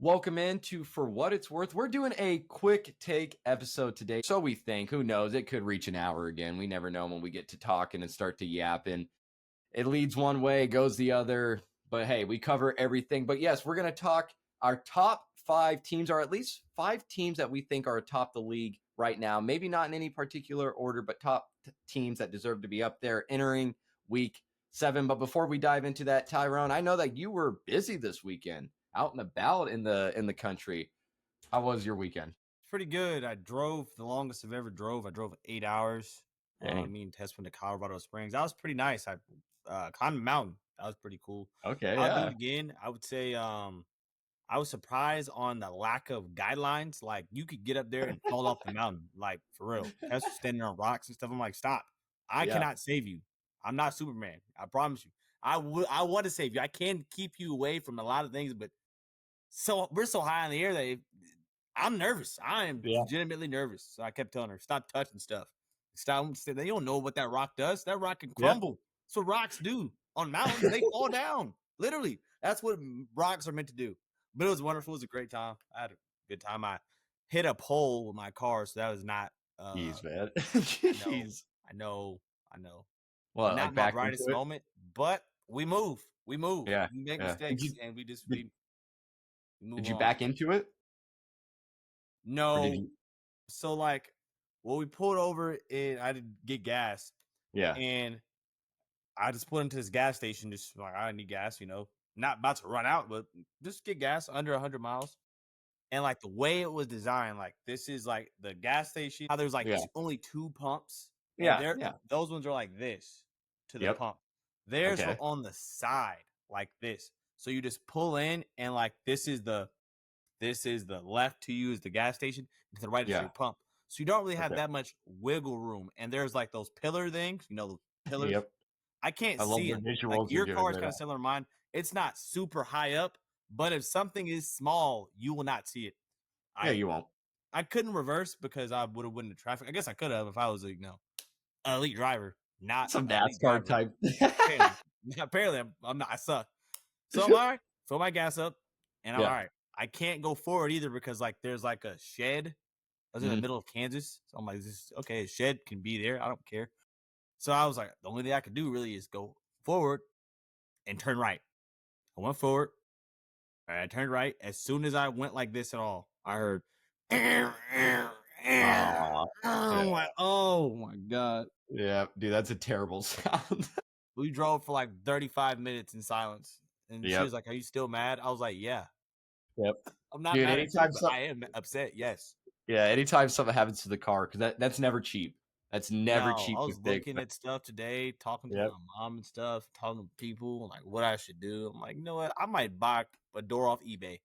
Welcome into For What It's Worth. We're doing a quick take episode today. So we think, who knows, it could reach an hour again. We never know when we get to talking and start to yapping. It leads one way, goes the other. But hey, we cover everything. But yes, we're going to talk our top 5 teams, or at least 5 teams that we think are atop the league right now. Maybe not in any particular order, but top teams that deserve to be up there entering week 7. But before we dive into that, Tyrone, I know that you were busy this weekend, out and about in the country. How was your weekend? Pretty good. I drove the longest I've ever drove. I drove 8 hours. Dang. Me and Tess went to Colorado Springs. That was pretty nice. I climbed a mountain. That was pretty cool. Okay, I'll do yeah. it again. I would say I was surprised on the lack of guidelines. Like you could get up there and fall off the mountain. Like for real. Tess was standing on rocks and stuff. I'm like, stop. I cannot save you. I'm not Superman. I promise you. I want to save you. I can keep you away from a lot of things, but we're so high in the air that I'm nervous. I am legitimately nervous. So I kept telling her, stop touching stuff. Stop. They don't know what that rock does. That rock can crumble. Yep. That's what rocks do on mountains. They fall down. Literally. That's what rocks are meant to do. But it was wonderful. It was a great time. I had a good time. I hit a pole with my car, so that was not Jeez, man. Jeez. I know. Well, not like my brightest moment, but we move. Yeah. We make mistakes, and we just we move Did you on. back into it? No. So like, well, we pulled over and I did get gas. Yeah. And I just put into this gas station, just like I need gas, not about to run out, but just get gas under 100 miles. And like the way it was designed, like this is like the gas station. How there's like only 2 pumps. And those ones are like this to the pump. Theirs are on the side like this. So you just pull in and like this is the left to you is the gas station, and to the right is your pump. So you don't really have that much wiggle room. And there's like those pillar things, the pillars. Yep. I can't see it. Like your car is kind of similar to mine. It's not super high up, but if something is small, you will not see it. You won't. I couldn't reverse because I would have went into traffic. I guess I could have if I was an elite driver, not some NASCAR type. Apparently, I'm not. I suck. So I'm all right. Fill my gas up, and I'm all right. I can't go forward either because like there's like a shed. I was in the middle of Kansas. So I'm like, okay, a shed can be there. I don't care. So I was like, the only thing I could do really is go forward and turn right. I went forward. I turned right. As soon as I went like this at all, I heard I'm like, oh my God. Yeah, dude, that's a terrible sound. We drove for like 35 minutes in silence. And she was like, are you still mad? I was like, yeah. Yep. I'm not mad at you, but I am upset. Yes. Yeah. Anytime something happens to the car, because that's never cheap. That's never cheap. I was looking at stuff today, talking to my mom and stuff, talking to people, like what I should do. I'm like, you know what? I might buy a door off eBay.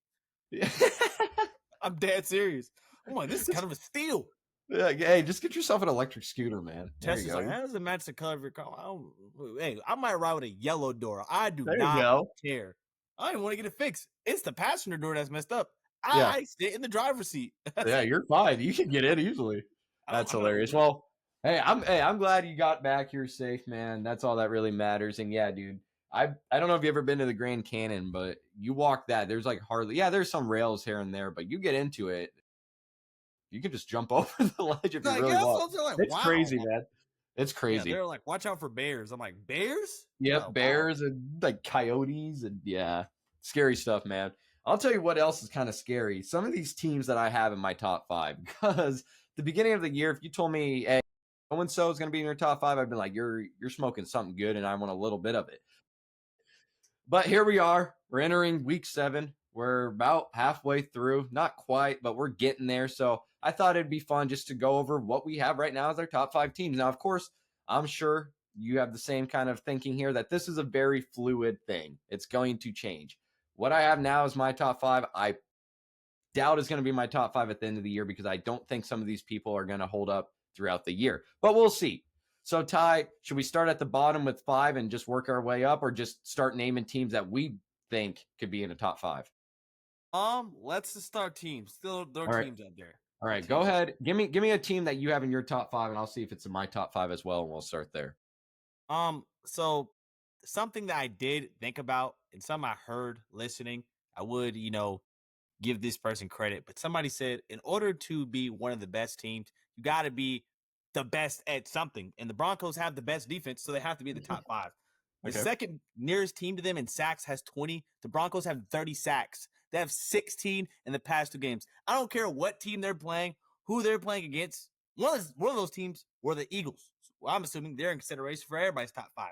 I'm dead serious. I'm like, this is kind of a steal. Yeah, hey, just get yourself an electric scooter, man. Tesla's like, how does it match the color of your car? I might ride with a yellow door. I do not care. I don't want to get it fixed. It's the passenger door that's messed up. I sit in the driver's seat. Yeah, you're fine. You can get in easily. That's hilarious. Well, I'm glad you got back here safe, man. That's all that really matters. And yeah, dude, I don't know if you've ever been to the Grand Canyon, but you walk that. There's like there's some rails here and there, but you get into it. You can just jump over the ledge if you really want. It's crazy, man. It's crazy. They're like, watch out for bears. I'm like, bears? Yep, bears and like coyotes and scary stuff, man. I'll tell you what else is kind of scary. Some of these teams that I have in my top 5, because the beginning of the year, if you told me, hey, so-and-so is going to be in your top 5, I'd be like, you're smoking something good, and I want a little bit of it. But here we are. We're entering week 7. We're about halfway through. Not quite, but we're getting there. So I thought it'd be fun just to go over what we have right now as our top 5 teams. Now, of course, I'm sure you have the same kind of thinking here that this is a very fluid thing. It's going to change. What I have now is my top 5. I doubt is going to be my top 5 at the end of the year because I don't think some of these people are going to hold up throughout the year. But we'll see. So, Ty, should we start at the bottom with 5 and just work our way up, or just start naming teams that we think could be in a top 5? Let's just start teams. Still, there are teams out there. All right, go ahead. Give me a team that you have in your top 5, and I'll see if it's in my top 5 as well, and we'll start there. So something that I did think about and something I heard listening, I would, give this person credit, but somebody said in order to be one of the best teams, you got to be the best at something. And the Broncos have the best defense, so they have to be the top 5. The Okay. second nearest team to them in sacks has 20. The Broncos have 30 sacks. They have 16 in the past 2 games. I don't care what team they're playing, who they're playing against. One of those teams were the Eagles. So I'm assuming they're in consideration for everybody's top 5.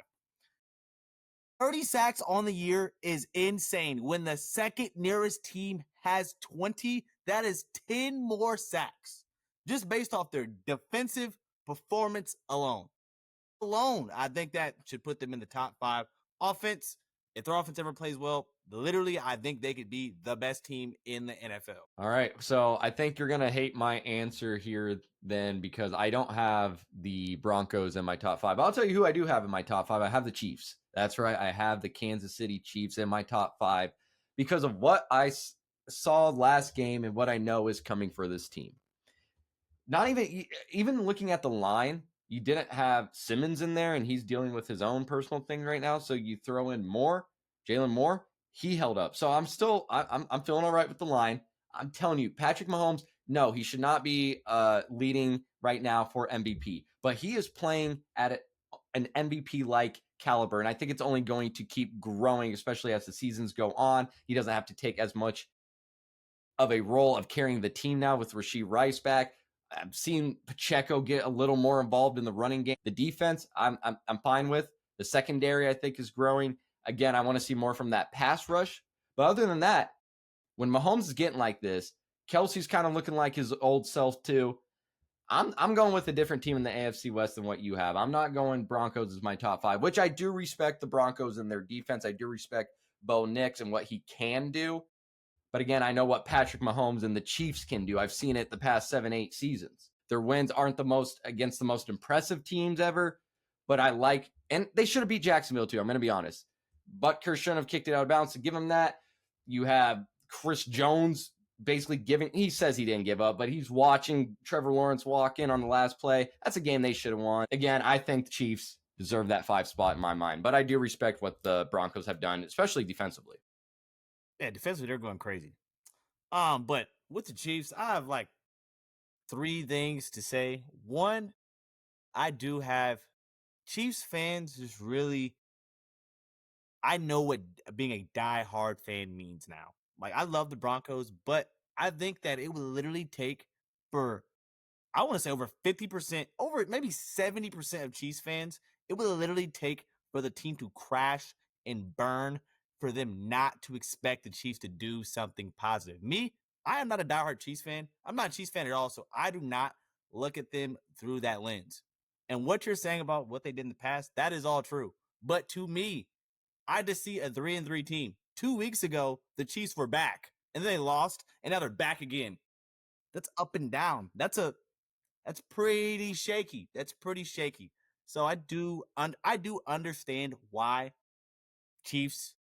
30 sacks on the year is insane. When the second nearest team has 20, that is 10 more sacks just based off their defensive performance alone. I think that should put them in the top 5. Offense, if their offense ever plays well, literally, I think they could be the best team in the NFL. All right. So I think you're going to hate my answer here then because I don't have the Broncos in my top 5. I'll tell you who I do have in my top 5. I have the Chiefs. That's right. I have the Kansas City Chiefs in my top 5 because of what I saw last game and what I know is coming for this team. Not even looking at the line, you didn't have Simmons in there, and he's dealing with his own personal thing right now. So you throw in Jalen Moore, he held up. So I'm feeling all right with the line. I'm telling you, Patrick Mahomes, no, he should not be leading right now for MVP, but he is playing at an MVP-like caliber, and I think it's only going to keep growing, especially as the seasons go on. He doesn't have to take as much of a role of carrying the team now with Rashee Rice back. I've seen Pacheco get a little more involved in the running game. The defense, I'm fine with. The secondary, I think, is growing. Again, I want to see more from that pass rush. But other than that, when Mahomes is getting like this, Kelsey's kind of looking like his old self too. I'm going with a different team in the AFC West than what you have. I'm not going Broncos as my top 5, which I do respect the Broncos and their defense. I do respect Bo Nix and what he can do. But again, I know what Patrick Mahomes and the Chiefs can do. I've seen it the past 7-8 seasons. Their wins aren't the most against the most impressive teams ever, but I like, and they should have beat Jacksonville too. I'm going to be honest. Butker shouldn't have kicked it out of bounds to give him that. You have Chris Jones basically he says he didn't give up, but he's watching Trevor Lawrence walk in on the last play. That's a game they should have won. Again, I think the Chiefs deserve that 5 spot in my mind, but I do respect what the Broncos have done, especially defensively. Yeah, defensively, they're going crazy. But with the Chiefs, I have like 3 things to say. One, I do have Chiefs fans just really, I know what being a diehard fan means now. Like, I love the Broncos, but I think that it will literally take for, I want to say over 50%, over maybe 70% of Chiefs fans, it will literally take for the team to crash and burn for them not to expect the Chiefs to do something positive. Me, I am not a diehard Chiefs fan. I'm not a Chiefs fan at all, so I do not look at them through that lens. And what you're saying about what they did in the past, that is all true. But to me, I just see a 3-3 team. 2 weeks ago, the Chiefs were back, and then they lost, and now they're back again. That's up and down. That's pretty shaky. That's pretty shaky. So I do understand why Chiefs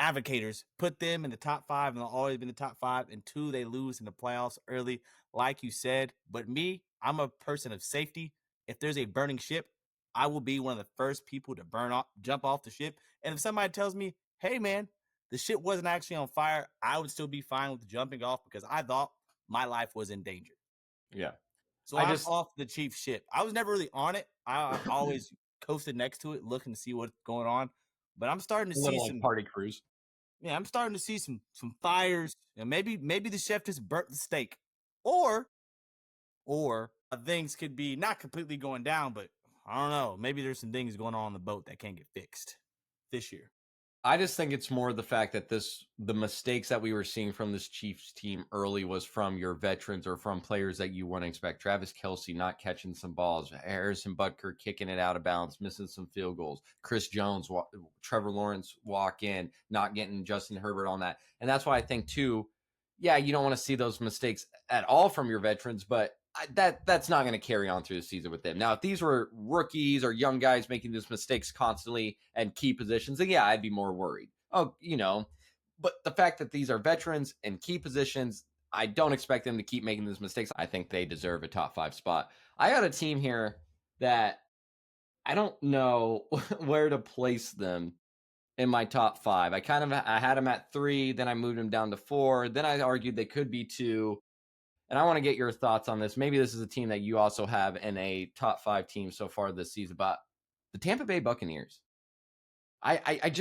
advocators put them in the top 5, and they'll always be in the top 5. And 2, they lose in the playoffs early, like you said. But me, I'm a person of safety. If there's a burning ship, I will be one of the first people to jump off the ship. And if somebody tells me, hey man, the ship wasn't actually on fire, I would still be fine with jumping off because I thought my life was in danger. Yeah. So I'm off the Chiefs ship. I was never really on it. I always coasted next to it, looking to see what's going on. But I'm starting to see some party cruise. Yeah, I'm starting to see some fires. And maybe the chef just burnt the steak. Or things could be not completely going down, but I don't know. Maybe there's some things going on the boat that can't get fixed this year. I just think it's more the fact that the mistakes that we were seeing from this Chiefs team early was from your veterans or from players that you wouldn't expect. Travis Kelce not catching some balls, Harrison Butker kicking it out of bounds, missing some field goals, Chris Jones, Trevor Lawrence walk in, not getting Justin Herbert on that. And that's why I think too, yeah, you don't want to see those mistakes at all from your veterans, but that's not going to carry on through the season with them. Now, if these were rookies or young guys making these mistakes constantly and key positions, then yeah, I'd be more worried. Oh, but the fact that these are veterans and key positions, I don't expect them to keep making these mistakes. I think they deserve a top 5 spot. I got a team here that I don't know where to place them in my top 5. I had them at 3, then I moved them down to 4. Then I argued they could be 2. And I want to get your thoughts on this. Maybe this is a team that you also have in a top 5 team so far this season, but the Tampa Bay Buccaneers. I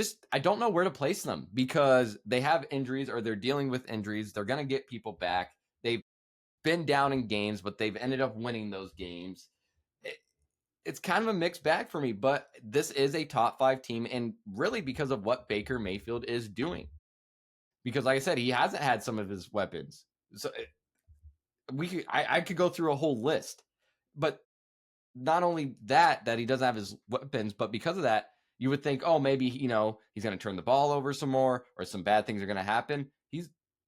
don't know where to place them because they have injuries or they're dealing with injuries. They're going to get people back. They've been down in games, but they've ended up winning those games. It's kind of a mixed bag for me, but this is a top 5 team, and really because of what Baker Mayfield is doing. Because, like I said, he hasn't had some of his weapons. So I could go through a whole list, but not only that he doesn't have his weapons, but because of that, you would think, oh, maybe he's going to turn the ball over some more, or some bad things are going to happen.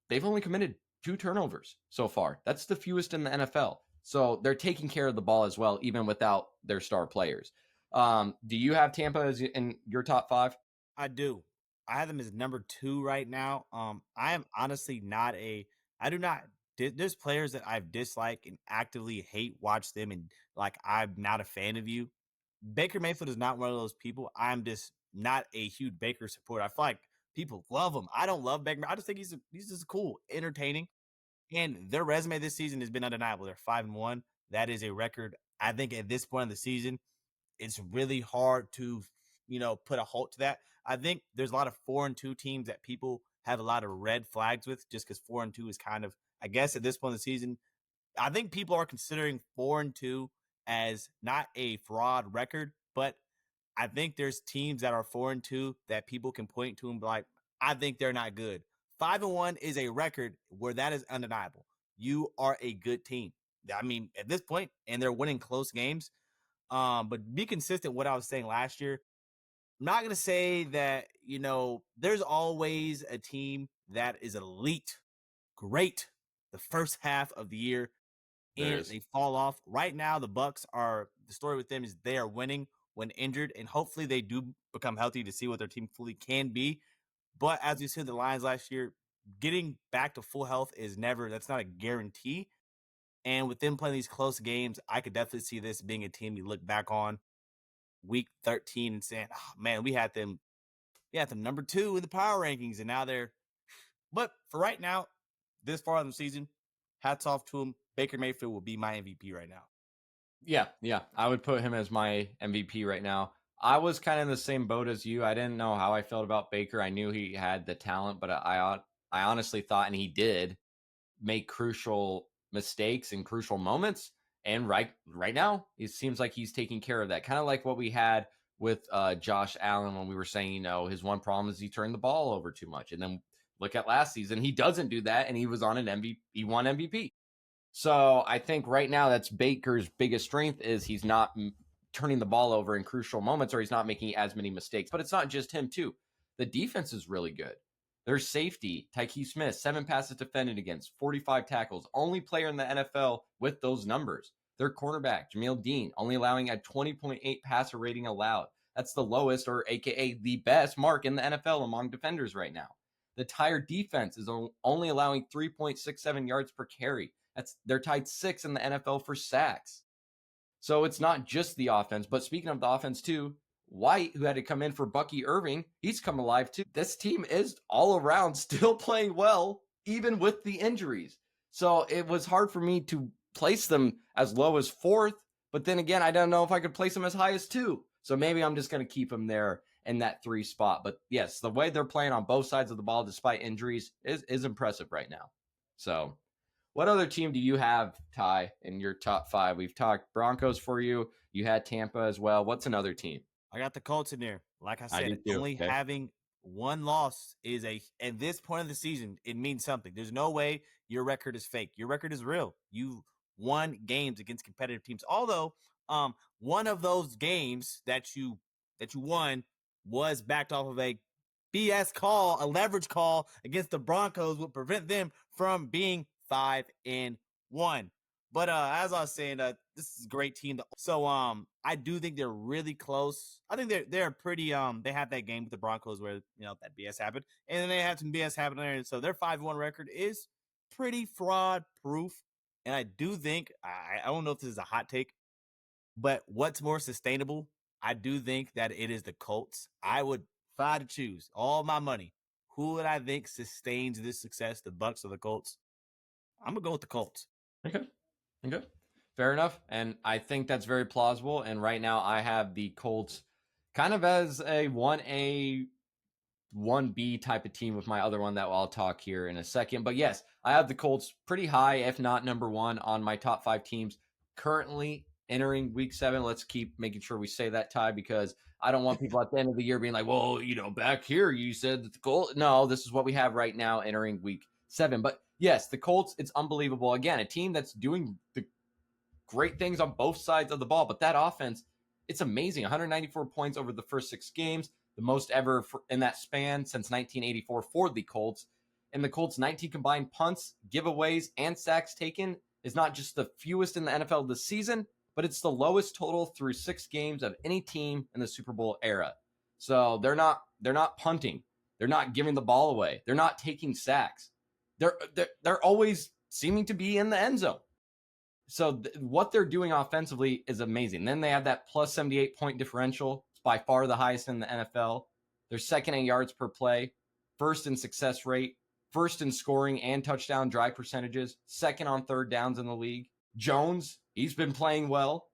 They've only committed 2 turnovers so far. That's the fewest in the NFL. So they're taking care of the ball as well, even without their star players. Do you have Tampa as in your top 5? I do. I have them as number 2 right now. I am honestly not I do not. There's players that I've disliked and actively hate watch them, and like I'm not a fan of you. Baker Mayfield is not one of those people. I'm just not a huge Baker supporter. I feel like people love him. I don't love Baker. I just think he's just cool, entertaining, and their resume this season has been undeniable. They're 5-1. That is a record. I think at this point in the season, it's really hard to, put a halt to that. I think there's a lot of 4-2 teams that people have a lot of red flags with just because 4-2 is kind of, I guess, at this point in the season. I think people are considering 4-2 as not a fraud record, but I think there's teams that are 4-2 that people can point to and be like, I think they're not good. 5-1 is a record where that is undeniable. You are a good team. I mean, at this point, and they're winning close games. But be consistent with what I was saying last year. I'm not gonna say that, there's always a team that is elite, great the first half of the year There and is. they fall off. Right now, the story with them is they are winning when injured, and hopefully they do become healthy to see what their team fully can be. But as we said, the Lions last year, getting back to full health that's not a guarantee. And with them playing these close games, I could definitely see this being a team you look back on week 13 and saying, oh, man, we had them number 2 in the power rankings, and now they're. But for right now, this far in the season, hats off to him. Baker Mayfield will be my MVP right now. Yeah. I would put him as my MVP right now. I was kind of in the same boat as you. I didn't know how I felt about Baker. I knew he had the talent, but I honestly thought, and he did, make crucial mistakes in crucial moments. And right now, it seems like he's taking care of that. Kind of like what we had with Josh Allen when we were saying, his one problem is he turned the ball over too much. And then look at last season, he doesn't do that, and he was on an MVP. He won MVP. So I think right now that's Baker's biggest strength is he's not turning the ball over in crucial moments, or he's not making as many mistakes. But it's not just him too. The defense is really good. Their safety, Tyke Smith, 7 passes defended against, 45 tackles, only player in the NFL with those numbers. Their cornerback, Jamil Dean, only allowing a 20.8 passer rating allowed. That's the lowest, or AKA the best mark in the NFL among defenders right now. The entire defense is only allowing 3.67 yards per carry. They're tied 6th in the NFL for sacks. So it's not just the offense, but speaking of the offense too, White, who had to come in for Bucky Irving, he's come alive too. This team is all around still playing well, even with the injuries. So it was hard for me to place them as low as 4th, but then again, I don't know if I could place them as high as 2. So maybe I'm just going to keep them there in that 3 spot. But yes, the way they're playing on both sides of the ball despite injuries is impressive right now. So what other team do you have, Ty, in your top 5? We've talked Broncos for you. You had Tampa as well. What's another team? I got the Colts in there. Like I I said, do too. only Okay. having one loss at this point of the season, it means something. There's no way your record is fake. Your record is real. You won games against competitive teams. Although, one of those games that you won was backed off of a BS call, a leverage call against the Broncos would prevent them from being 5-1. But as I was saying, this is a great team. So I do think they're really close. I think they're pretty they had that game with the Broncos where that BS happened, and then they had some BS happen there. So their 5-1 record is pretty fraud proof. And I do think I don't know if this is a hot take, but what's more sustainable? I do think that it is the Colts. I would I had to choose all my money, who would I think sustains this success, the Bucs or the Colts? I'm gonna go with the Colts. Okay. Okay. Fair enough. And I think that's very plausible. And right now I have the Colts kind of as a 1A, 1B type of team with my other one that I'll talk here in a second. But yes, I have the Colts pretty high, if not number one, on my top 5 teams currently entering week 7. Let's keep making sure we say that, Ty, because I don't want people at the end of the year being like, well, back here you said that the Colts. No, this is what we have right now entering week 7. But yes, the Colts, it's unbelievable. Again, a team that's doing the great things on both sides of the ball, but that offense, it's amazing. 194 points over the first 6 games, the most ever in that span since 1984 for the Colts. And the Colts' 19 combined punts, giveaways, and sacks taken is not just the fewest in the NFL this season, but it's the lowest total through 6 games of any team in the Super Bowl era. So they're not punting, they're not giving the ball away, they're not taking sacks. They're always seeming to be in the end zone. So what they're doing offensively is amazing. Then they have that plus 78 point differential. It's by far the highest in the NFL. They're second in yards per play, first in success rate, first in scoring and touchdown drive percentages, second on third downs in the league. Jones, he's been playing well.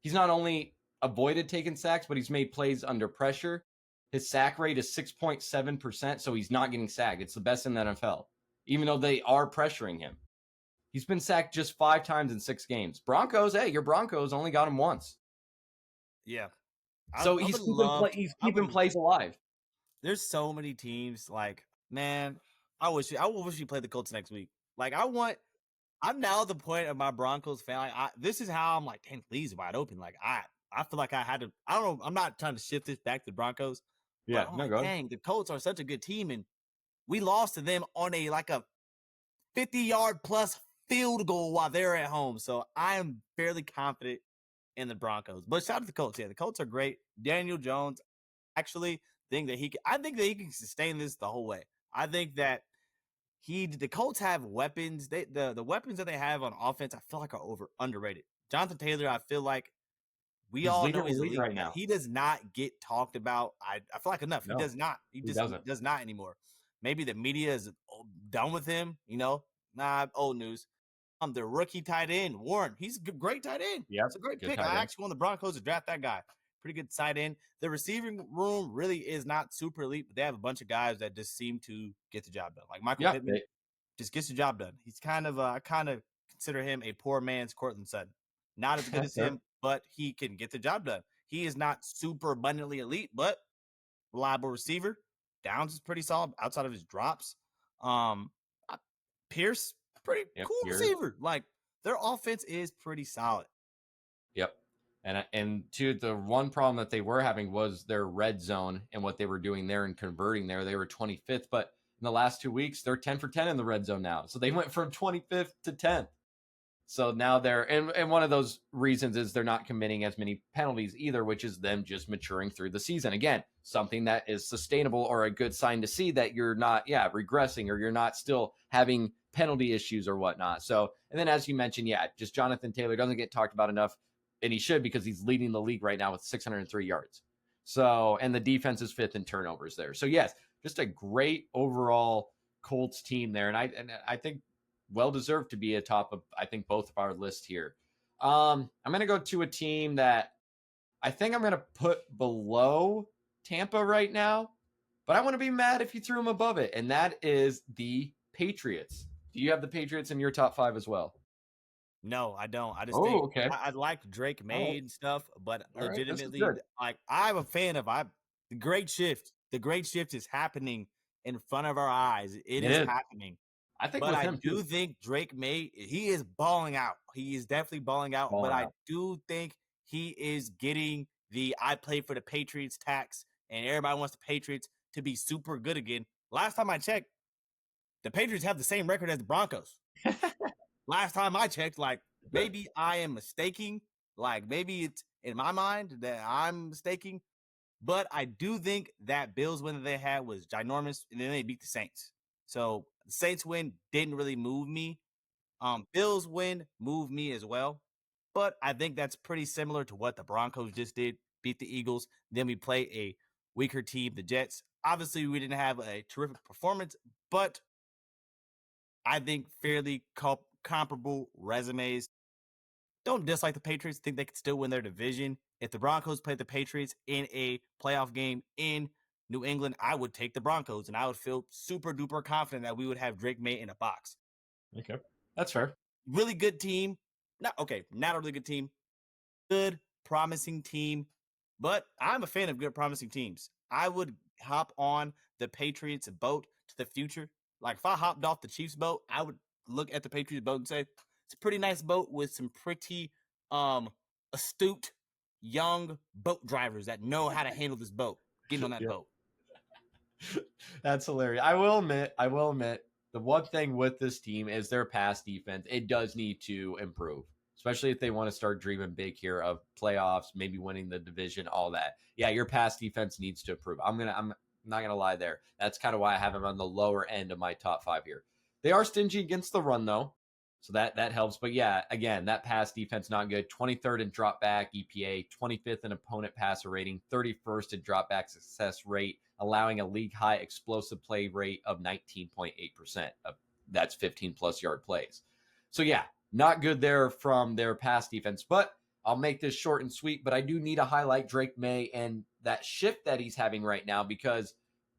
He's not only avoided taking sacks, but he's made plays under pressure. His sack rate is 6.7%, so he's not getting sacked. It's the best in the NFL, even though they are pressuring him. He's been sacked just 5 times in 6 games. Broncos, hey, your Broncos only got him once. Yeah. So he's keeping plays alive. There's so many teams. Like, man, I wish we played the Colts next week. Like, I'm now at the point of my Broncos fan. Like, this is how I'm like, dang, league's wide open. Like, I feel like I had to. I don't know. I'm not trying to shift this back to the Broncos. Yeah, but I'm dang, the Colts are such a good team, and we lost to them on a 50-yard plus field goal while they're at home. So I am fairly confident in the Broncos. But shout out to the Colts. Yeah, the Colts are great. Daniel Jones, actually I think that he can sustain this the whole way. I think that the Colts have weapons. The weapons that they have on offense, I feel like are underrated. Jonathan Taylor, I feel like we all know he's elite right now. He does not get talked about. I feel like enough. No, he does not. He does not anymore. Maybe the media is done with him. Nah, old news. The rookie tight end, Warren. He's a great tight end. Yeah, it's a great pick. I actually want the Broncos to draft that guy. Pretty good tight end. The receiving room really is not super elite, but they have a bunch of guys that just seem to get the job done. Like Michael Pittman just gets the job done. He's I kind of consider him a poor man's Cortland Sutton. Not as good as him, but he can get the job done. He is not super abundantly elite, but reliable receiver. Downs is pretty solid outside of his drops. Pierce, pretty cool receiver. Like, their offense is pretty solid. Yep. And to the one problem that they were having was their red zone and what they were doing there and converting there. They were 25th, but in the last 2 weeks, they're 10 for 10 in the red zone now. So they went from 25th to 10th. So now and one of those reasons is they're not committing as many penalties either, which is them just maturing through the season. Again, something that is sustainable or a good sign to see that you're not, regressing or you're not still having penalty issues or whatnot. So, and then as you mentioned, just Jonathan Taylor doesn't get talked about enough, and he should, because he's leading the league right now with 603 yards. So, and the defense is 5th in turnovers there. So yes, just a great overall Colts team there. And I think well-deserved to be atop of, I think, both of our lists here. I'm going to go to a team that I think I'm going to put below Tampa right now, but I want to be mad if you threw them above it, and that is the Patriots. Do you have the Patriots in your top 5 as well? No, I don't. I just think I like Drake May and stuff, but legitimately, I'm a fan of the great shift. The great shift is happening in front of our eyes. It is happening. I think, but I do think Drake May, he is balling out. He is definitely balling out. I do think he is getting the I play for the Patriots tax, and everybody wants the Patriots to be super good again. Last time I checked, the Patriots have the same record as the Broncos. Last time I checked, maybe I am mistaking. Maybe it's in my mind that I'm mistaking. But I do think that Bills win that they had was ginormous, and then they beat the Saints. So the Saints win didn't really move me. Bills win moved me as well. But I think that's pretty similar to what the Broncos just did, beat the Eagles. Then we play a weaker team, the Jets. Obviously, we didn't have a terrific performance, but I think fairly comparable resumes. Don't dislike the Patriots. Think they could still win their division. If the Broncos played the Patriots in a playoff game in New England, I would take the Broncos, and I would feel super duper confident that we would have Drake May in a box. Okay, that's fair. Really good team. Not a really good team. Good, promising team. But I'm a fan of good, promising teams. I would hop on the Patriots boat to the future. Like if I hopped off the Chiefs boat, I would look at the Patriots boat and say, it's a pretty nice boat with some pretty astute young boat drivers that know how to handle this boat. Getting on that boat. That's hilarious. I will admit, the one thing with this team is their pass defense. It does need to improve, especially if they want to start dreaming big here of playoffs, maybe winning the division, all that. Yeah, your pass defense needs to improve. I'm not gonna lie there. That's kind of why I have them on the lower end of my top 5 here. They are stingy against the run though, so that helps. But yeah, again, that pass defense not good. 23rd in drop back EPA, 25th in opponent passer rating, 31st in drop back success rate, allowing a league high explosive play rate of 19.8%. That's 15 plus yard plays. So yeah, not good there from their pass defense, but I'll make this short and sweet. But I do need to highlight Drake May and that shift that he's having right now, because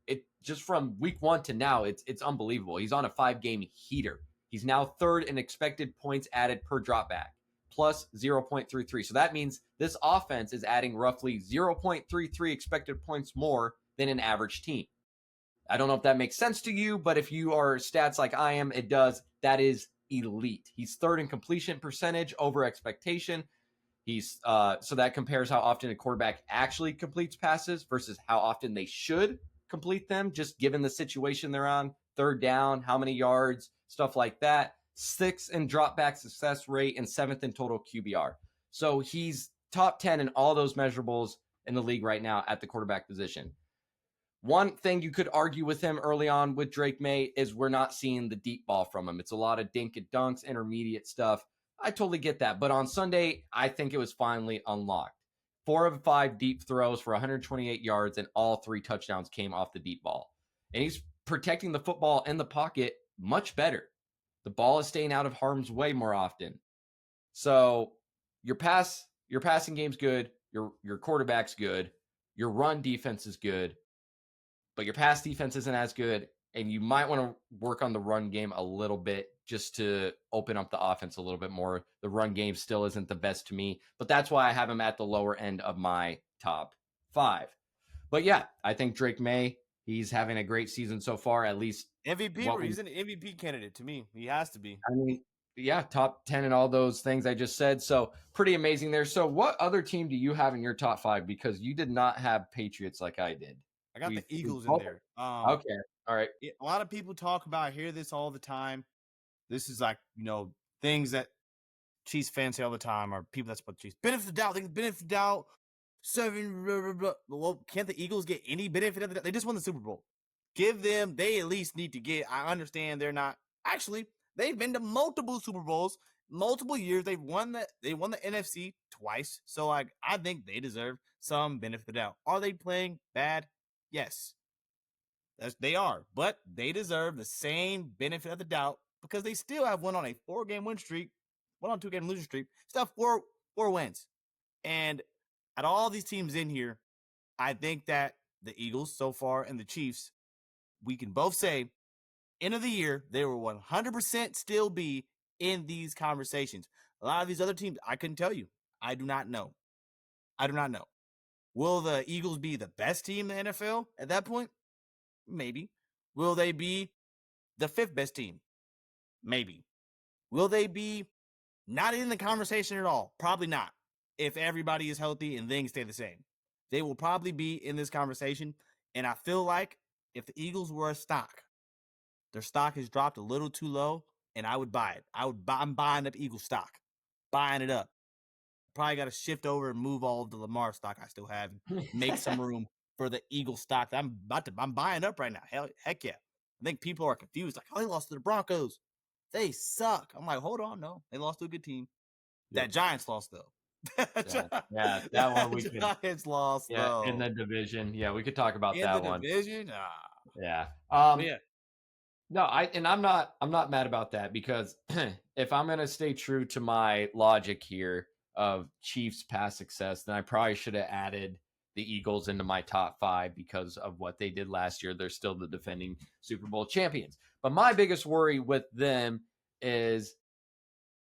it just from week 1 to now, it's unbelievable. He's on a 5-game heater. He's now 3rd in expected points added per dropback, plus 0.33. So that means this offense is adding roughly 0.33 expected points more than an average team. I don't know if that makes sense to you, but if you are stats like I am, it does. That is elite. He's 3rd in completion percentage over expectation. He's so that compares how often a quarterback actually completes passes versus how often they should complete them, just given the situation they're on. 3rd down, how many yards, stuff like that. 6th in drop back success rate and 7th in total QBR. So he's top 10 in all those measurables in the league right now at the quarterback position. One thing you could argue with him early on with Drake May is we're not seeing the deep ball from him. It's a lot of dink and dunks, intermediate stuff. I totally get that. But on Sunday, I think it was finally unlocked. 4 of 5 deep throws for 128 yards, and all 3 touchdowns came off the deep ball. And he's protecting the football in the pocket much better. The ball is staying out of harm's way more often. So your passing game's good, your quarterback's good, your run defense is good, but your pass defense isn't as good, and you might want to work on the run game a little bit just to open up the offense a little bit more. The run game still isn't the best to me, but that's why I have him at the lower end of my top 5. But yeah, I think Drake May, he's having a great season so far, at least. MVP, he's an MVP candidate to me. He has to be. I mean, yeah, top 10 and all those things I just said. So pretty amazing there. So what other team do you have in your top 5? Because you did not have Patriots like I did. I got the Eagles in there. Okay. All right. A lot of people talk about, I hear this all the time. This is like, things that Chiefs fans say all the time, or people that support the Chiefs. Benefit of the doubt. Benefit of the doubt. 7, blah, blah, blah. Well, can't the Eagles get any benefit of the doubt? They just won the Super Bowl. Give them, they at least need to get, I understand they're not, actually, they've been to multiple Super Bowls, multiple years. They won the NFC twice. So I think they deserve some benefit of the doubt. Are they playing bad? Yes. They are, but they deserve the same benefit of the doubt because they still have one on a 4-game win streak, one on 2-game losing streak, still have four wins. And at all these teams in here, I think that the Eagles so far and the Chiefs, we can both say, end of the year, they will 100% still be in these conversations. A lot of these other teams, I couldn't tell you. I do not know. Will the Eagles be the best team in the NFL at that point? Maybe. Will they be the 5th best team? Maybe. Will they be not in the conversation at all? Probably not. If everybody is healthy and things stay the same, they will probably be in this conversation. And I feel like if the Eagles were a stock, their stock has dropped a little too low, and I would buy it. I'm buying up Eagles stock, buying it up. Probably got to shift over and move all of the Lamar stock I still have, and make some room for the Eagle stock that I'm buying up right now. Heck yeah. I think people are confused. Like, oh, they lost to the Broncos. They suck. I'm like, hold on. No, they lost to a good team. Yep. That Giants lost, though. Yeah, that one we could. Giants lost Yeah, in though. the division. Yeah, we could talk about In the that one. division? Yeah. But yeah. No, I'm not mad about that because if I'm gonna stay true to my logic here of Chiefs past success, then I probably should have added the Eagles into my top 5 because of what they did last year. They're still the defending Super Bowl champions. But my biggest worry with them is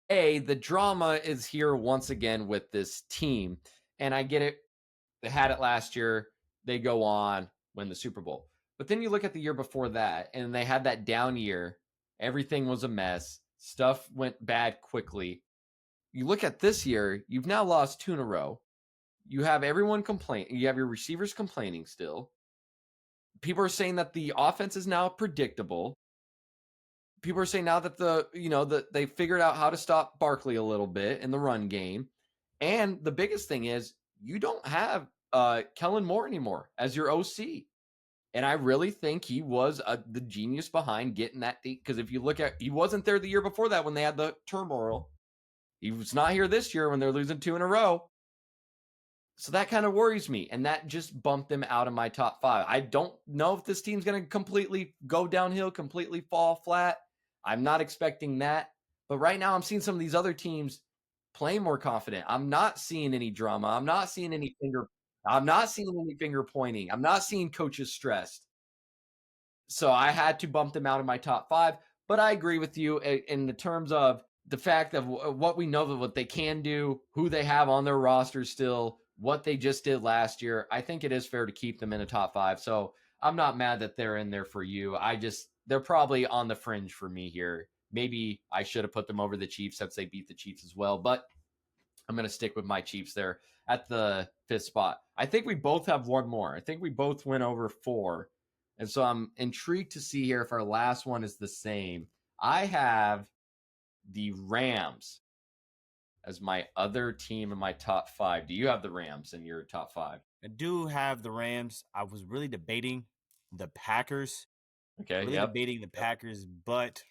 the drama is here once again with this team. And I get it. They had it last year. They go on, win the Super Bowl. But then you look at the year before that, and they had that down year. Everything was a mess. Stuff went bad quickly. You look at this year, you've now lost 2 in a row. You have everyone complain. You have your receivers complaining still. People are saying that the offense is now predictable. People are saying now that that they figured out how to stop Barkley a little bit in the run game. And the biggest thing is you don't have Kellen Moore anymore as your OC. And I really think he was the genius behind getting that because if you look at, he wasn't there the year before that when they had the turmoil. He was not here this year when they're losing 2 in a row. So that kind of worries me. And that just bumped them out of my top 5. I don't know if this team's going to completely go downhill, completely fall flat. I'm not expecting that. But right now I'm seeing some of these other teams play more confident. I'm not seeing any drama. I'm not seeing any finger pointing. I'm not seeing coaches stressed. So I had to bump them out of my top 5. But I agree with you in the terms of the fact of what we know of what they can do, who they have on their roster still, what they just did last year. I think it is fair to keep them in the top 5. So I'm not mad that they're in there for you. They're probably on the fringe for me here. Maybe I should have put them over the Chiefs since they beat the Chiefs as well, but I'm going to stick with my Chiefs there at the 5th spot. I think we both have one more. I think we both went over 4. And so I'm intrigued to see here if our last one is the same. I have the Rams as my other team in my top 5. Do you have the Rams in your top 5? I do have the Rams. I was really debating the Packers. Okay, Really yep. debating the Packers, but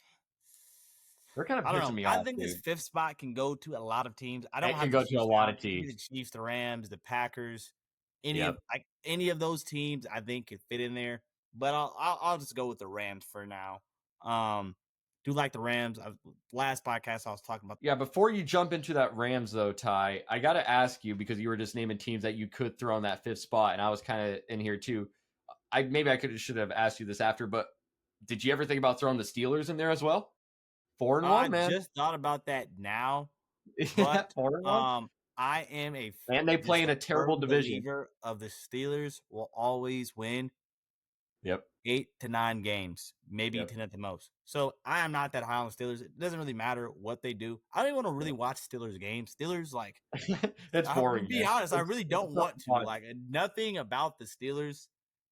They're kind of I don't pissing know. me I off, think this dude. 5th spot can go to a lot of teams. I don't It can have the go to a Chiefs lot down. of It can be the teams. Chiefs, the Rams, the Packers. Yep. Any of those teams, I think could fit in there. But I'll just go with the Rams for now. Do like the Rams. Last podcast I was talking about. Yeah, before you jump into that Rams though, Ty, I got to ask you because you were just naming teams that you could throw on that 5th spot, and I was kind of in here too. I should have asked you this after, but did you ever think about throwing the Steelers in there as well? 4-1, I man. just thought about that now, Yeah, but 4-1. I am And they play in a terrible firm division. believer of the Steelers will always win. Yep. 8 to 9 games, maybe 10 at the most. So I am not that high on the Steelers. It doesn't really matter what they do. I don't even want to really watch Steelers games. Steelers, like, It's boring. To be honest, I really don't want to. fun. Like, nothing about the Steelers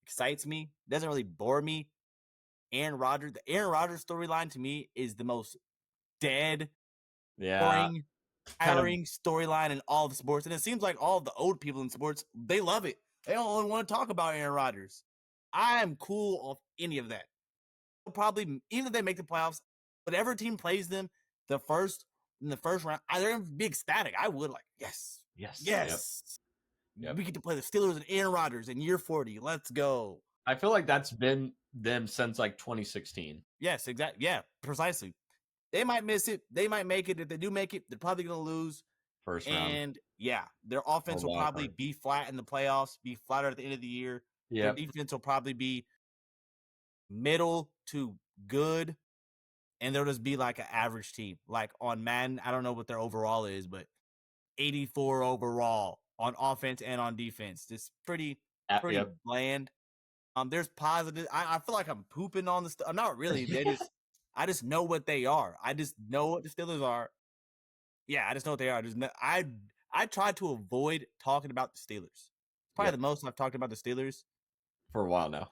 excites me. Doesn't really bore me. The Aaron Rodgers storyline to me is the most dead, boring, tiring storyline in all the sports. And it seems like all the old people in sports, they love it. They don't only want to talk about Aaron Rodgers. I am cool of any of that. Probably, even if they make the playoffs, whatever team plays them in the first round, they're gonna be ecstatic. I would yes. Yep. We get to play the Steelers and Aaron Rodgers in year 40. Let's go. I feel like that's been them since like 2016. Yes, exactly. Yeah, precisely. They might miss it. They might make it. If they do make it, they're probably gonna lose. First round. And yeah, their offense will probably be flat in the playoffs, be flatter at the end of the year. Yeah. Their defense will probably be middle to good, and they'll just be like an average team. Like on Madden, I don't know what their overall is, but 84 overall on offense and on defense. Just pretty bland. There's positive. I feel like I'm pooping on the stuff. I'm not really. I just know what they are. I just know what the Steelers are. Yeah, I just know what they are. I try to avoid talking about the Steelers. Probably the most I've talked about the Steelers for a while now.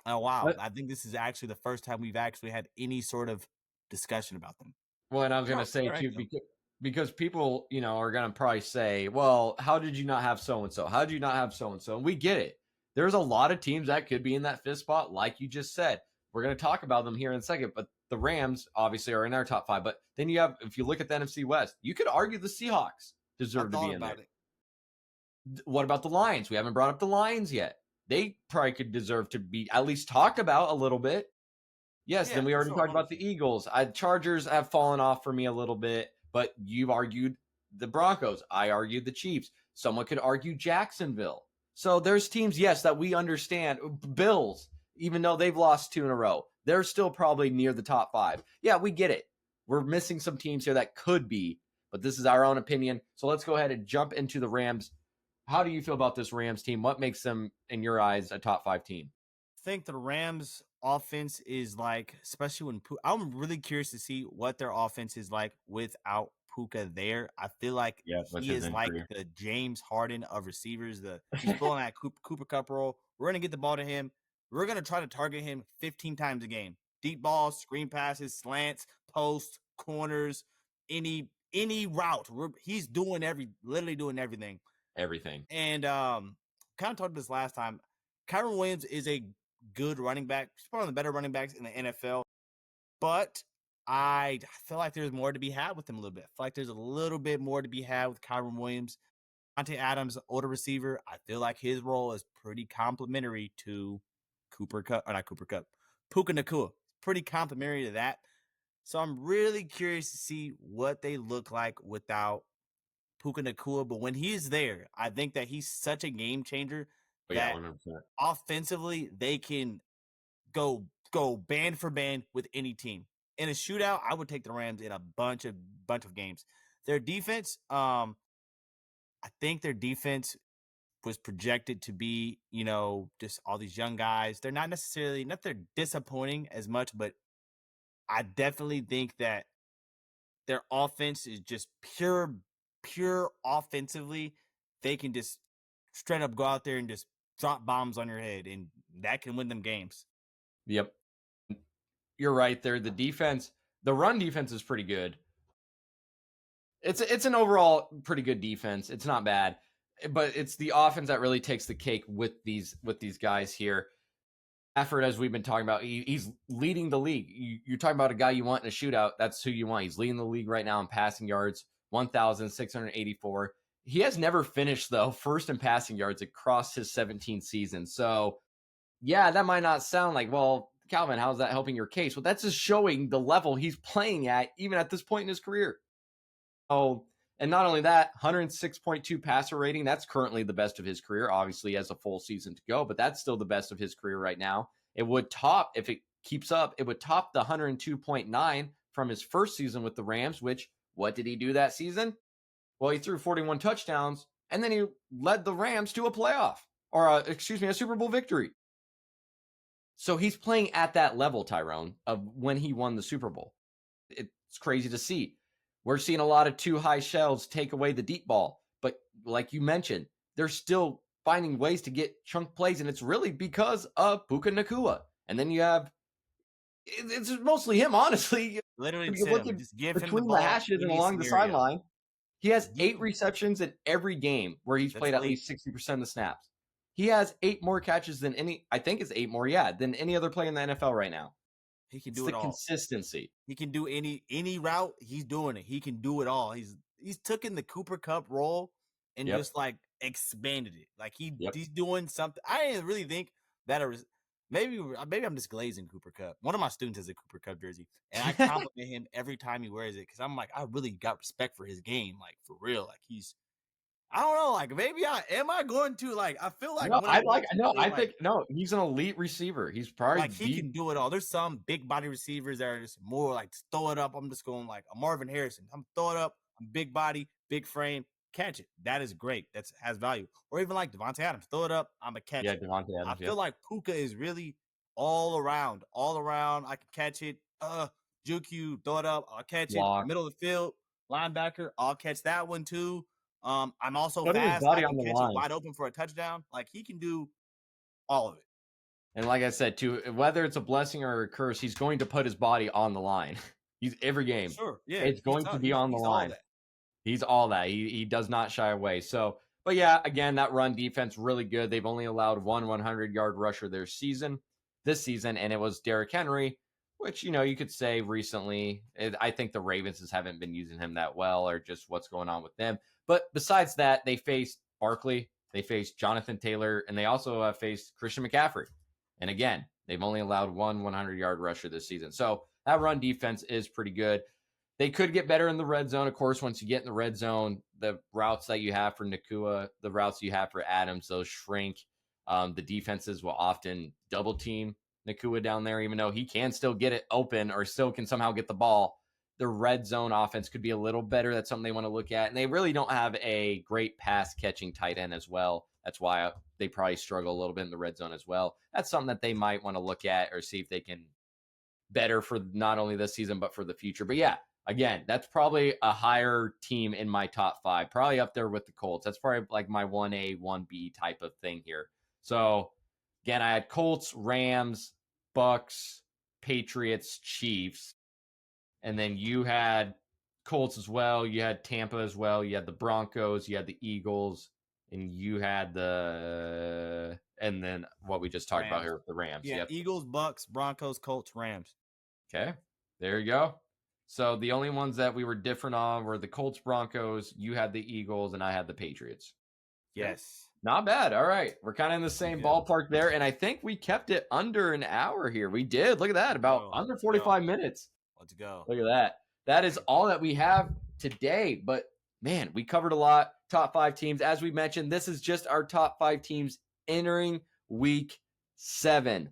Oh, wow. I think this is actually the first time we've actually had any sort of discussion about them. Well, and I was going to say too, because people, are going to probably say, well, how did you not have so-and-so? How did you not have so-and-so? And we get it. There's a lot of teams that could be in that 5th spot, like you just said. We're going to talk about them here in a second, but the Rams obviously are in our top 5. But then you have, if you look at the NFC West, you could argue the Seahawks. deserve to be thought in there. about it. What about the Lions? We haven't brought up the Lions yet. They probably could deserve to be at least talked about a little bit. Yes, Yeah, then we for already sure, talked about the 100%. Eagles. Chargers have fallen off for me a little bit, but you've argued the Broncos. I argued the Chiefs. Someone could argue Jacksonville. So there's teams, yes, that we understand. Bills, even though they've lost 2 in a row, they're still probably near the top 5. Yeah, we get it. We're missing some teams here that could be, but this is our own opinion. So let's go ahead and jump into the Rams. How do you feel about this Rams team? What makes them, in your eyes, a top 5 team? I think the Rams offense is like, especially when I'm really curious to see what their offense is like without Puka there. I feel like Yeah, with he his is like injury. the James Harden of receivers. He's filling that Cooper Cup role. We're gonna get the ball to him. We're gonna try to target him 15 times a game. Deep balls, screen passes, slants, posts, corners, any route. He's doing literally doing everything. Everything. And kind of talked this last time. Kyron Williams is a good running back. He's probably one of the better running backs in the NFL. But I feel like there's more to be had with him a little bit. I feel like there's a little bit more to be had with Kyron Williams. Devontae Adams, older receiver. I feel like his role is pretty complementary to Puka Nacua. Pretty complementary to that. So I'm really curious to see what they look like without Puka Nacua, but when he's there, I think that he's such a game changer Yeah, that 100%. offensively they can go band for band with any team. In a shootout, I would take the Rams in a bunch of games. Their defense, I think their defense was projected to be, just all these young guys. They're not they're disappointing as much, but I definitely think that their offense is just pure offensively. They can just straight up go out there and just drop bombs on your head, and that can win them games. Yep. You're right there. The defense, the run defense is pretty good. It's an overall pretty good defense. It's not bad, but it's the offense that really takes the cake with these guys here. Effort, as we've been talking about, he's leading the league. You're talking about a guy you want in a shootout. That's who you want. He's leading the league right now in passing yards, 1,684. He has never finished, though, first in passing yards across his 17 seasons. So, yeah, that might not sound like, well, Calvin, how's that helping your case? Well, that's just showing the level he's playing at, even at this point in his career. Oh, and not only that, 106.2 passer rating. That's currently the best of his career. Obviously, he has a full season to go, but that's still the best of his career right now. It would top, if it keeps up, it would top the 102.9 from his first season with the Rams, which, what did he do that season? Well, he threw 41 touchdowns, and then he led the Rams to a playoff, or a Super Bowl victory. So he's playing at that level, Tyrone, of when he won the Super Bowl. It's crazy to see. We're seeing a lot of too high shells take away the deep ball. But like you mentioned, they're still finding ways to get chunk plays, and it's really because of Puka Nacua. And then you have, it's mostly him, honestly. Literally, If you look at just give him the between the ball. hashes and Any along the scenario. sideline, he has Yeah. 8 receptions in every game where he's played at least 60% of the snaps. He has 8 more catches than I think it's 8 more, than any other player in the NFL right now. He can It's do the it all. consistency. He can do any route. He's doing it. He can do it all. He's taken the Cooper Cup role and just like expanded it. Like he's doing something. I didn't really think that maybe I'm just glazing Cooper Cup. One of my students has a Cooper Cup jersey, and I compliment him every time he wears it because I'm like, I really got respect for his game, like for real. Like I don't know, like maybe I going to like I feel like he's an elite receiver. He's probably like he can do it all. There's some big body receivers that are just more like throw it up. I'm just going like a Marvin Harrison. I'm throw it up. I'm big body, big frame, catch it. That is great. That has value. Or even like Devontae Adams, throw it up. I'm a catch it. Devontae Adams. I feel like Puka is really all around. I can catch it. Juke you, throw it up. I'll catch it. Middle of the field, linebacker. I'll catch that one too. I'm also fast. I can catch it wide open for a touchdown. Like he can do all of it. And like I said, too, whether it's a blessing or a curse, he's going to put his body on the line. He's every game. Sure, yeah, it's going to be on the line. He's all that. He does not shy away. So, but yeah, again, that run defense really good. They've only allowed one 100-yard rusher this season, and it was Derrick Henry. which, you could say recently, I think the Ravens just haven't been using him that well, or just what's going on with them. But besides that, they faced Barkley, they faced Jonathan Taylor, and they also have faced Christian McCaffrey. And again, they've only allowed one 100-yard rusher this season. So that run defense is pretty good. They could get better in the red zone. Of course, once you get in the red zone, the routes that you have for Nacua, the routes you have for Adams, those shrink. The defenses will often double team Nacua down there, even though he can still get it open or still can somehow get the ball. The red zone offense could be a little better. That's something they want to look at. And they really don't have a great pass catching tight end as well. That's why they probably struggle a little bit in the red zone as well. That's something that they might want to look at or see if they can better for not only this season, but for the future. But yeah, again, that's probably a higher team in my top 5, probably up there with the Colts. That's probably like my 1A, 1B type of thing here. So again, I had Colts, Rams, Bucks, Patriots, Chiefs. And then you had Colts as well. You had Tampa as well. You had the Broncos. You had the Eagles. And you had and then what we just talked about here with the Rams. Yeah, yep. Eagles, Bucks, Broncos, Colts, Rams. Okay, there you go. So the only ones that we were different on were the Colts, Broncos. You had the Eagles, and I had the Patriots. Yes. Not bad. All right. We're kind of in the same ballpark there. And I think we kept it under an hour here. We did. Look at that. About under 45 minutes. Let's go. Look at that. That is all that we have today. But, man, we covered a lot. Top 5 teams. As we mentioned, this is just our top 5 teams entering week 7.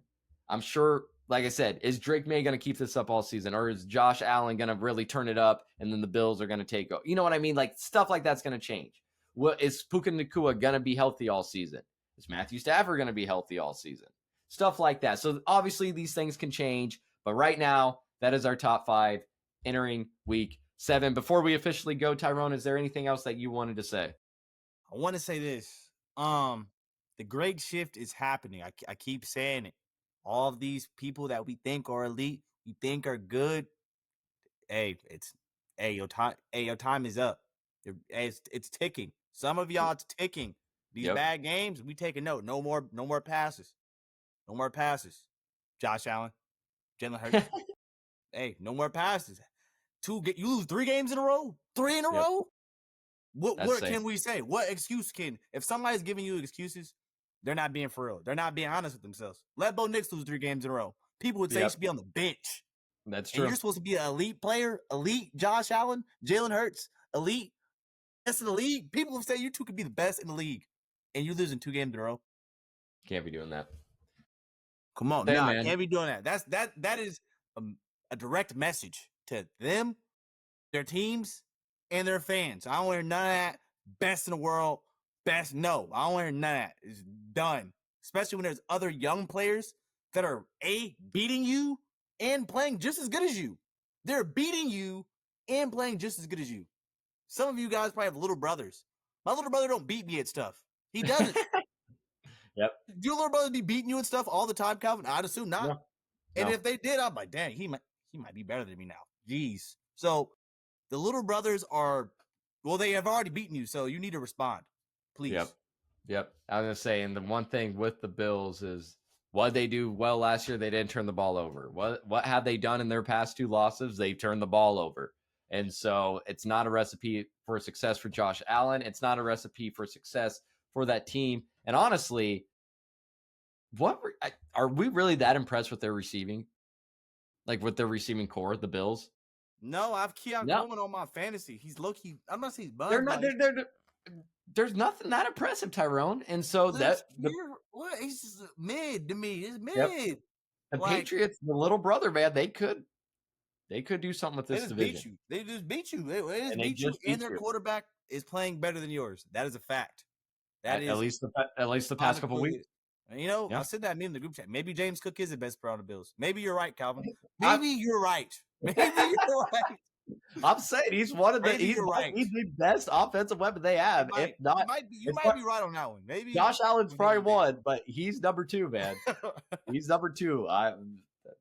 I'm sure, like I said, is Drake May going to keep this up all season? Or is Josh Allen going to really turn it up and then the Bills are going to take over? You know what I mean? Like, stuff like that's going to change. What is Puka Nacua going to be healthy all season? Is Matthew Stafford going to be healthy all season? Stuff like that. So obviously these things can change, but right now that is our top 5 entering week 7. Before we officially go, Tyrone, is there anything else that you wanted to say? I want to say this. The great shift is happening. I keep saying it. All of these people that we think are elite, we think are good. Your time is up. It's ticking. Some of y'all, it's ticking. These bad games, we take a note. No more passes. No more passes. Josh Allen, Jalen Hurts. No more passes. You lose 3 games in a row? 3 in a row? What can we say? What excuse if somebody's giving you excuses, they're not being for real. They're not being honest with themselves. Let Bo Nix lose 3 games in a row. People would say he should be on the bench. That's true. And you're supposed to be an elite player, elite Josh Allen, Jalen Hurts, elite, best in the league. People would say you two could be the best in the league, and you're losing 2 games in a row. Can't be doing that. Come on, can't be doing that. That is a direct message to them, their teams, and their fans. I don't want to hear none of that. Best in the world, best. No, I don't want to hear none of that. It's done. Especially when there's other young players that are beating you and playing just as good as you. They're beating you and playing just as good as you. Some of you guys probably have little brothers. My little brother don't beat me at stuff. He doesn't. Yep. Do your little brothers be beating you and stuff all the time, Calvin? I'd assume not. No. And if they did, I'm like, dang, he might be better than me now. Jeez. So the little brothers they have already beaten you, so you need to respond. Please. Yep. I was going to say, and the one thing with the Bills is what they do well last year, they didn't turn the ball over. What have they done in their past 2 losses? They turned the ball over. And so it's not a recipe for success for Josh Allen. It's not a recipe for success for that team. And honestly, are we really that impressed with their receiving? Like with their receiving core, the Bills? No, I've Keon Coleman on my fantasy. He's low-key. I'm not saying he's bad. There's nothing that impressive, Tyrone. And so he's just mid to me. It's mid. Yep. The Patriots, the little brother, man, they could do something with this division. They just beat you. They just beat you, and their quarterback is playing better than yours. That is a fact. That is at least the past couple weeks. And I said that in the group chat. Maybe James Cook is the best player on the Bills. Maybe you're right, Calvin. Maybe you're right. Maybe you're right. I'm saying he's the best offensive weapon they have. You might be right on that one. Maybe Josh Allen's probably 1, but he's number 2, man. He's number 2.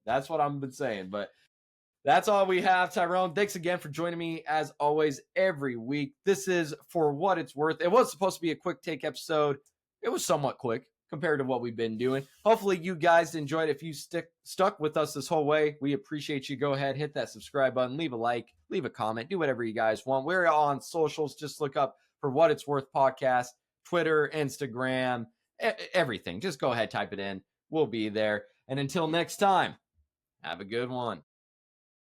That's what I've been saying. But that's all we have, Tyrone. Thanks again for joining me, as always, every week. This is For What It's Worth. It was supposed to be a quick take episode. It was somewhat quick compared to what we've been doing. Hopefully you guys enjoyed. If you stuck with us this whole way, we appreciate you. Go ahead, hit that subscribe button, leave a like, leave a comment, do whatever you guys want. We're on socials. Just look up For What It's Worth podcast, Twitter, Instagram, everything. Just go ahead, type it in. We'll be there. And until next time, have a good one.